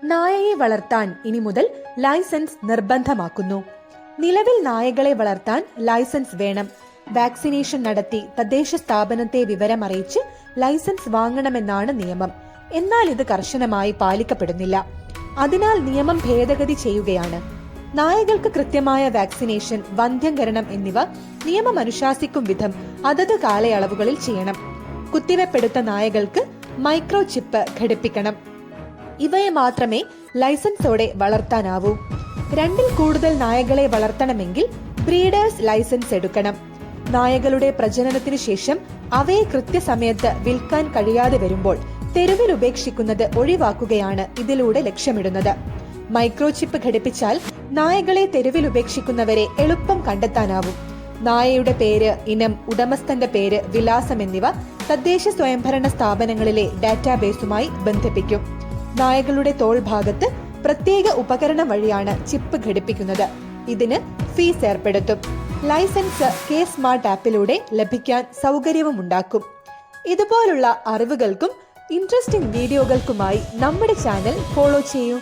നായയെ വളർത്താൻ ഇനി മുതൽ ലൈസൻസ് നിർബന്ധമാക്കുന്നു. നിലവിൽ നായകളെ വളർത്താൻ ലൈസൻസ് വേണം. വാക്സിനേഷൻ നടത്തി തദ്ദേശ സ്ഥാപനത്തെ വിവരമറിയിച്ച് ലൈസൻസ് വാങ്ങണമെന്നാണ് നിയമം. എന്നാൽ ഇത് കർശനമായി പാലിക്കപ്പെടുന്നില്ല. അതിനാൽ നിയമം ഭേദഗതി ചെയ്യുകയാണ്. നായകൾക്ക് കൃത്യമായ വാക്സിനേഷൻ, വന്ധ്യംകരണം എന്നിവ നിയമം അനുശാസിക്കും വിധം അതത് കാലയളവുകളിൽ ചെയ്യണം. കുത്തിവെപ്പെടുത്ത നായകൾക്ക് മൈക്രോ ചിപ്പ് ഘടിപ്പിക്കണം. ഇവയെ മാത്രമേ ലൈസൻസോടെ വളർത്താനാവൂ. 2ൽ കൂടുതൽ നായകളെ വളർത്തണമെങ്കിൽ ബ്രീഡേഴ്സ് ലൈസൻസ് എടുക്കണം. നായകളുടെ പ്രജനനത്തിനു ശേഷം അവയെ കൃത്യസമയത്ത് വിൽക്കാൻ കഴിയാതെ വരുമ്പോൾ തെരുവിൽ ഉപേക്ഷിക്കുന്നത് ഒഴിവാക്കുകയാണ് ഇതിലൂടെ ലക്ഷ്യമിടുന്നത്. മൈക്രോ ചിപ്പ് ഘടിപ്പിച്ചാൽ നായകളെ തെരുവിൽ ഉപേക്ഷിക്കുന്നവരെ എളുപ്പം കണ്ടെത്താനാവും. നായയുടെ പേര്, ഇനം, ഉടമസ്ഥന്റെ പേര്, വിലാസം എന്നിവ തദ്ദേശ സ്വയംഭരണ സ്ഥാപനങ്ങളിലെ ഡാറ്റാബേസുമായി ബന്ധിപ്പിക്കും. നായകളുടെ തോൾഭാഗത്ത് പ്രത്യേക ഉപകരണം വഴിയാണ് ചിപ്പ് ഘടിപ്പിക്കുന്നത്. ഇതിന് ഫീസ് ഏർപ്പെടുത്തും. ലൈസൻസ് കെ സ്മാർട്ട് ആപ്പിലൂടെ ലഭിക്കാൻ സൗകര്യവുമുണ്ടാക്കും. ഇതുപോലുള്ള അറിവുകൾക്കും ഇൻട്രസ്റ്റിംഗ് വീഡിയോകൾക്കുമായി നമ്മുടെ ചാനൽ ഫോളോ ചെയ്യൂ.